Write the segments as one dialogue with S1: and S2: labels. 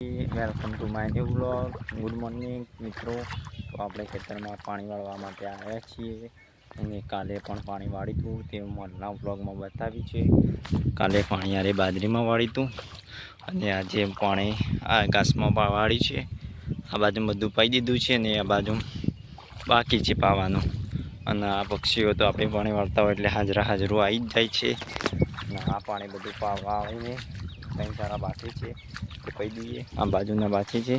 S1: Welcome to my new blog. Good morning મિત્રો. તો આપણે ખેતરમાં પાણી વાળવા માટે આવ્યા છીએ અને કાલે પણ પાણી વાળ્યું હતું તે મોરના બ્લોગમાં બતાવી છે. કાલે પાણી યારે બાજરીમાં વાળ્યું હતું અને આજે પાણી આ ઘાસમાં વાળી છે. આ બાજુ બધું પાઈ દીધું છે ને આ બાજુ બાકી છે પાવાનું. અને આ પક્ષીઓ તો આપણે પાણી વાળતા હોય એટલે હાજરું આવી જ જાય છે. અને આ પાણી બધું પાવા આવીને કંઈ સારા બાકી છે તે કહી દઈએ. આ બાજુના બાકી છે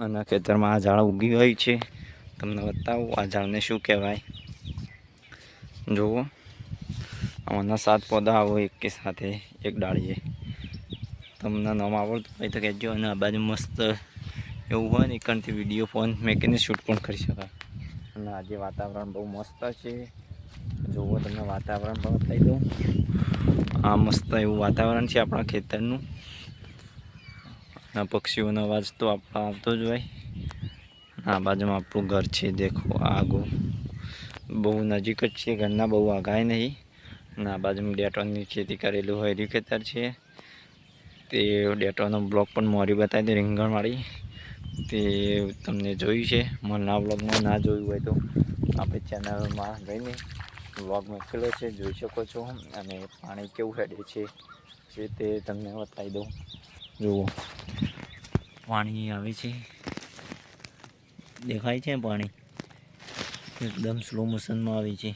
S1: અને ખેતરમાં આ ઝાડ ઉગી હોય છે. તમને બતાવું આ ઝાડને શું કહેવાય. જુઓ, આમાંના 7 પૌધા આવો એક કે સાથે એક ડાળીએ. તમને નામ આવડતું હોય તો કહેજો. અને આ બાજુ મસ્ત એવું હોય ને એકણથી વિડીયો ફોન મેકીને શૂટ પણ કરી શકાય. અને આજે વાતાવરણ બહુ મસ્ત છે. જુઓ, તમને વાતાવરણ પણ બતાવી દઉં. આ મસ્ત એવું વાતાવરણ છે આપણા ખેતરનું. આ પક્ષીઓનો અવાજ તો આપણા આવતો જ હોય. આ બાજુમાં આપણું ઘર છે. દેખો, આગું બહુ નજીક જ છે. ઘરના બહુ આગાય નહીં. અને આ બાજુમાં ડેટોની ખેતી કરેલું હોય એરી ખેતર છે. તે ડેટોનો બ્લોક પણ મોરી બતાવી દે રીંગણવાળી. તે તમને જોયું છે. મરના બ્લોગમાં ના જોયું હોય તો આપણે ચેનલમાં જઈને બ્લોગ મૂકેલો છે, જોઈ શકો છો. અને પાણી કેવું હેડે છે તે તમને બતાવી દઉં. જુઓ, પાણી આવે છે, દેખાય છે. પાણી એકદમ સ્લો મોશનમાં આવે છે.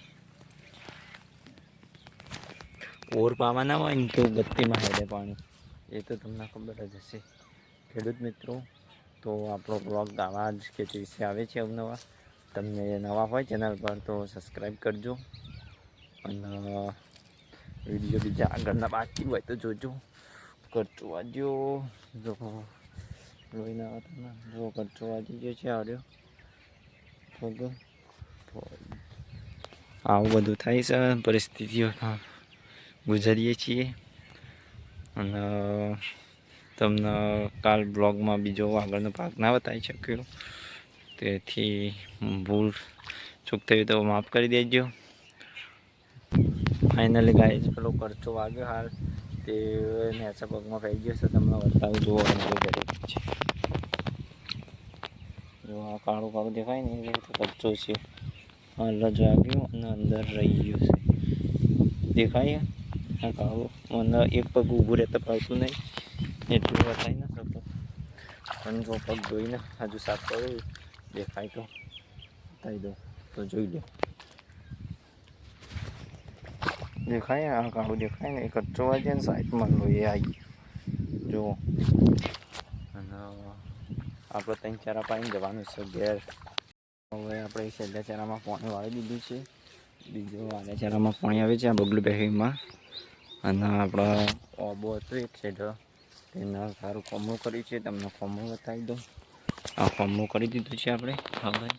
S1: ઓર પાવા ના હોય ને તો ગતિમાં હેડે પાણી, એ તો તમને ખબર જ હશે ખેડૂત મિત્રો. તો આપણો બ્લોગ આવા જ ખેતી વિશે આવે છે અવનવા. તમને નવા હોય ચેનલ પર તો સબસ્ક્રાઈબ કરજો. અને વિડીયો બીજા આગળના બાકી હોય તો જોજો. કરજો વાજો જો લોહીના જો કરજો વાજી ગયો છે. આવ્યો પગ આવું બધું થાય છે. પરિસ્થિતિઓમાં ગુજારીએ છીએ. અને તમને કાલ બ્લોગમાં બીજો આગળનો ભાગ ના બતાવી શક્યો, તેથી ભૂલ ચૂક થઈ તો માફ કરી દેજો. ફાઇનલી ગાઈસ, પેલો ખર્ચો વાગ્યો હાલ તે નેચા પગમાં કહી ગયો છે. તમને બતાવું. જુઓ, છે જો આ કાળું કાળું દેખાય ને એ ખર્ચો છે. હાલ જ વાગ્યો અને અંદર રહી ગયો છે. દેખાય આ કાળું. મને એક પગ ઊભું રહેતા ફાવતું નહીં એટલું બતાવી ના શકતો. પણ જો પગ ધોઈને હજુ સાફ કર્યું દેખાય તો બતાવી દઉં તો જોઈ લો. દેખાય આ કાળું દેખાય ને એ કચ્ચો વાગે ને સાઈડમાં લોહી આવી જુઓ. અને આપણે 3 ચારા પાણી જવાનું છે ઘેર. હવે આપણે છેલ્લા ચારામાં પાણી વાળી દીધું છે. બીજો વાળા ચારામાં પાણી આવે છે આ બબલું બેહીમાં. અને આપણા ઓબો હતું એક સાઈડ તેના સારું કોમળું કર્યું છે. તમને કોમળું બતાવી દઉં. આ કોમળું કરી દીધું છે આપણે હવે.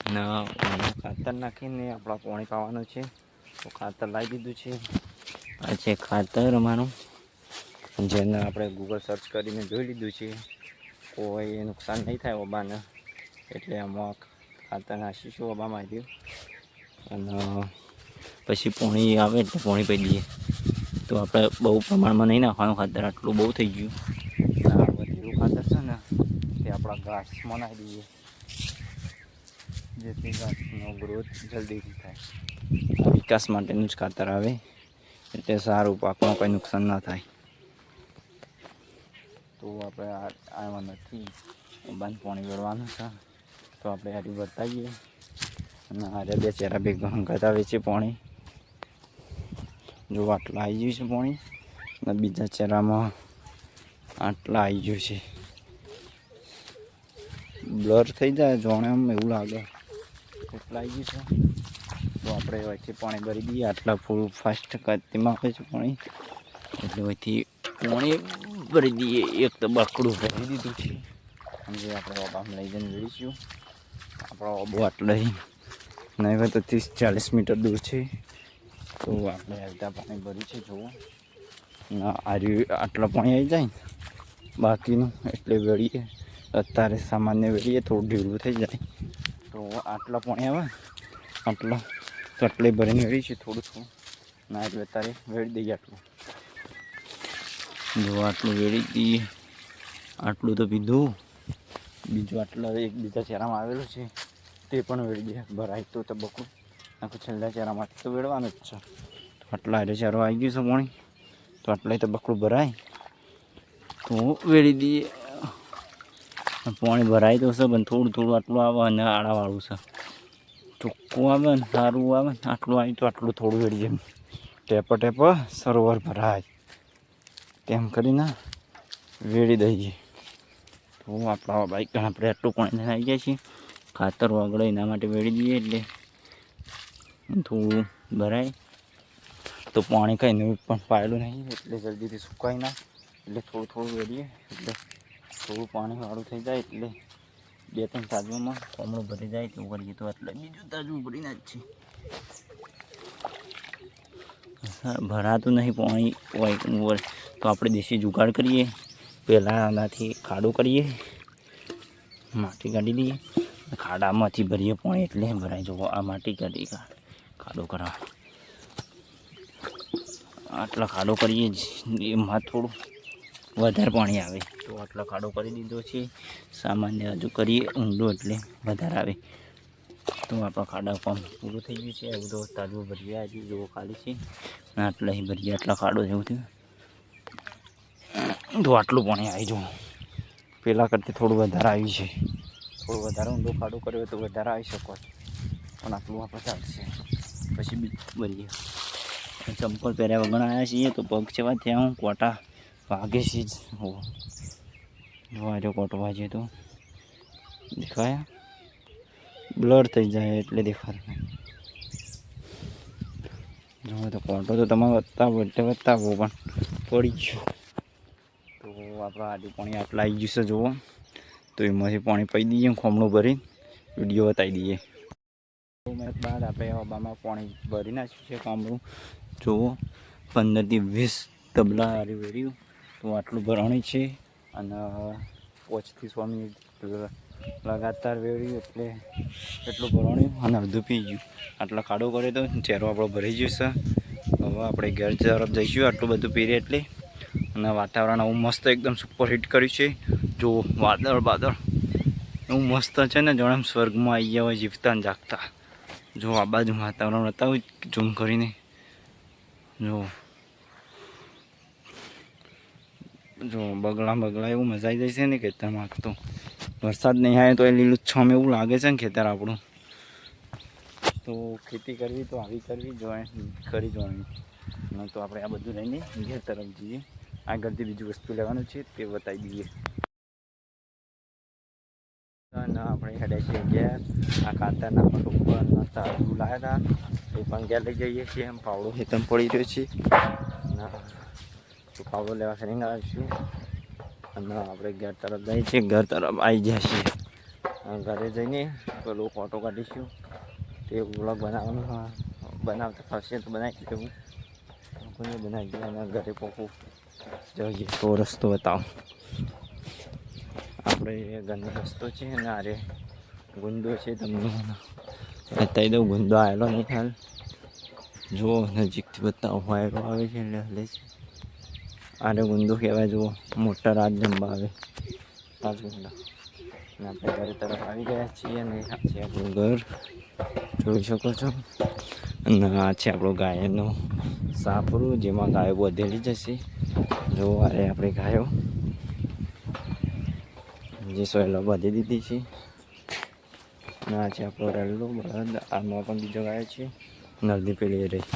S1: અને ખાતર નાખીને આપણા પાણી પાવાનું છે. તો ખાતર લાવી દીધું છે. આ છે ખાતર અમારું, જેને આપણે ગૂગલ સર્ચ કરીને જોઈ લીધું છે. કોઈ નુકસાન નહીં થાય ઓબાને, એટલે આમાં ખાતર નાખીશું ઓબામાં આવ્યું. અને પછી પાણી આવે એટલે પાણી પી દઈએ. તો આપણે બહુ પ્રમાણમાં નહીં નાખવાનું ખાતર, આટલું બહુ થઈ ગયું. આ વધેલું ખાતર છે ને તે આપણા ઘાસમાં નાખી દઈએ, જેથી ઘાસનો ગ્રોથ જલ્દીથી થાય. આ વિકાસ માટેનું જ ખાતર આવે એટલે સારું, પાકમાં કંઈ નુકસાન ના થાય. તો આપણે આમાં નથી બંધ પાણી ભરવાનું છે. તો આપણે હારી બતાવીએ. અને હારે 2 ચેરા ભેગા હંગાતાવે છે પાણી. જો આટલા આવી ગયું છે પાણી. અને બીજા ચેરામાં આટલા આવી ગયું છે. બ્લર થઈ જાય જોણે આમ એવું લાગે એટલા આવી ગયું છે. તો આપણે વચ્ચે પાણી ભરી દઈએ. આટલા ફૂલ ફાસ્ટ ગતિમાં આવે છે પાણી, એટલે વચ્ચે પાણી ભરી દઈએ. એક તો બાકડું ભરી દીધું છે. જે આપણે ઓબામાં લઈ જઈને જોઈશું. આપણો ઓબો આટલો નહીં હોય તો 30-40 મીટર દૂર છે. તો આપણે અડધા પાણી ભર્યું છે. જુઓ, આટલા પાણી આવી જાય બાકીનું એટલે વેળીએ. અત્યારે સામાન્ય વેળીએ થોડું ઢીલું થઈ જાય. તો આટલા પાણી આવે આટલા તો આટલે ભરીને વેળી છે. થોડું થોડું ના એટલે અત્યારે વેળી દઈએ આટલું. જો આટલું વેળી દઈએ આટલું તો પીધું. બીજું આટલા એક બીજા ચહેરામાં આવેલું છે તે પણ વેળી દે. ભરાય તો તબક્કું આખું છેલ્લા ચહેરામાંથી તો વેળવાનું જ છે. તો આટલા હારે ચારો આવી ગયું છે પાણી, તો આટલાય તબક્કું ભરાય તો વેળી દઈએ. પાણી ભરાય તો છે પણ થોડું થોડું આટલું આવે અને આડાવાળું છે. ચોખ્ખું આવે ને સારું આવે ને આટલું આવી તો આટલું થોડું વેળી જાય. ટેપ ટેપ સરોવર ભરાય તેમ કરીને વેળી દઈએ. તો આપણા બાઈક આપણે આટલું પાણી આવી જાય છે. ખાતર વગડે એના માટે વેળી દઈએ એટલે થોડું ભરાય. તો પાણી કંઈ નવું પણ પાયેલું નહીં એટલે જલ્દીથી સુકાય ના, એટલે થોડું થોડું વેળીએ એટલે થોડું પાણી વાળું થઈ જાય. એટલે 2-3 તાજવામાં કોમળું ભરી જાય તેવું કરીએ તો એટલે બીજું તાજું ભરીને જ છે. ભરાતું નહીં પાણી હોય તો આપણે દેશી જુગાડ કરીએ. પહેલાં આનાથી ખાડો કરીએ, માટી કાઢી દઈએ, ખાડામાંથી ભરીએ પાણી એટલે ભરાઈ જવો. આ માટી કાઢી ખાડો કરવા આટલા ખાડો કરીએ જ એમાં થોડું વધારે પાણી આવે તો આટલો ખાડો કરી દીધો છે. સામાન્ય હજુ કરીએ ઊંડો એટલે વધારે આવે. તો આપણા ખાડા કામ પૂરું થઈ ગયું છે. એવું તો તાજું ભરીએ હજી જેવો ખાલી છે આટલા અહીં ભરીએ. આટલા ખાડો જેવું થયું તો આટલું પાણી આવી જવું. પહેલાં કરતાં થોડું વધારે આવ્યું છે. થોડું વધારે ઊંડો ખાડો કર્યો તો વધારે આવી શકો, પણ આટલું આપણે ચાલશે. પછી બીજું ભરીએ. ચંપલ પહેર્યા વગર આવ્યા છીએ તો પગ જેવા ત્યાં હું કોટા વાગે છે જ. જોવા કોટો વાગે તો દેખાયા બ્લર થઈ જાય એટલે દેખાતું. જો તો કોટો તો તમે બતાવો એટલે બતાવો પણ પડી ગયો. તો આપણા આદુ પાણી આટલા આવી ગયું છે જુઓ. તો એમાંથી પાણી પી દઈએ, ખોમણું ભરી વિડીયો બતાવી દઈએ. 2 મિનિટ બાદ આપણે હવામાં પાણી ભરી નાખ્યું છે ખોમણું. જુઓ 15 થી 20 તબલા હારી વેર્યું તો આટલું ભરણી છે. અને 5 થી 6 મિનિટ લગાતાર વેર્યું એટલે એટલું ભરણ્યું અને અડધું પી ગયું. આટલા ખાડો કરે તો ચહેરો આપણો ભરાઈ ગયો છે. હવે આપણે ઘર તરફ જઈશું આટલું બધું પીરે એટલે. અને વાતાવરણ આવું મસ્ત એકદમ સુપર હિટ કર્યું છે. જો વાદળ એવું મસ્ત છે ને જાણે સ્વર્ગમાં આવી ગયા હોય જીવતા ને જાગતા. જો આ બાજુ વાતાવરણ બતાવું ઝૂમ કરીને. જો બગલા એવું મજા આવી જાય છે ને ખેતરમાં. તો વરસાદ નહીં આવે તો એ લીલુંછમ એવું લાગે છે ને ખેતર આપણું. તો ખેતી કરવી તો આવી કરવી જોઈએ, કરી જોવાની. ન તો આપણે આ બધું લઈને ઘેર તરફ જઈએ. આગળથી બીજું વસ્તુ લેવાનું છે તે બતાવી દઈએ. અને આપણે હેડે છીએ ઘેર. આ ખાતરના પણ ઉપર તાજુ લાવ્યા હતા એ પણ ઘેર લઈ જઈએ છીએ. એમ પાવડો હેતમ પડી રહ્યો છે. તો પાવડો લેવા કરીને આવીશું અને આપણે ઘેર તરફ જઈએ છીએ. ઘર તરફ આવી ગયા છીએ. ઘરે જઈને પેલો ફોટો કાઢીશું. તે વ્લોગ બનાવતા ફરશે તો બનાવી દેવું. કોઈને બનાવી દે અને ઘરે પોકું જઈએ તો રસ્તો બતાવો. આપણે ઘરનો રસ્તો છે અને આરે ગુંદો છે. તમને બતાવી દઉં. ગુંદો આવેલો નહીં હાલ. જુઓ નજીકથી બતાવો. વાયરો આવે છે એટલે હલે છે. આરે ગુંદો કહેવાય. જુઓ મોટા રાત જમવા આવે રાજગુંડા. અને આપણે ઘર તરફ આવી ગયા છીએ અને આ છે આપણું ઘર જોઈ શકો છો. અને આ છે આપણો ગાયનો સાપરું જેમાં ગાયો બધેલી જશે. જો અરે આપણે ગાયો જે સોયલો બાંધી દીધી છે. અને આ છે આપણો રેલો બળદ. આમાં પણ બીજો ગાય છે. નદી પેલી રહી.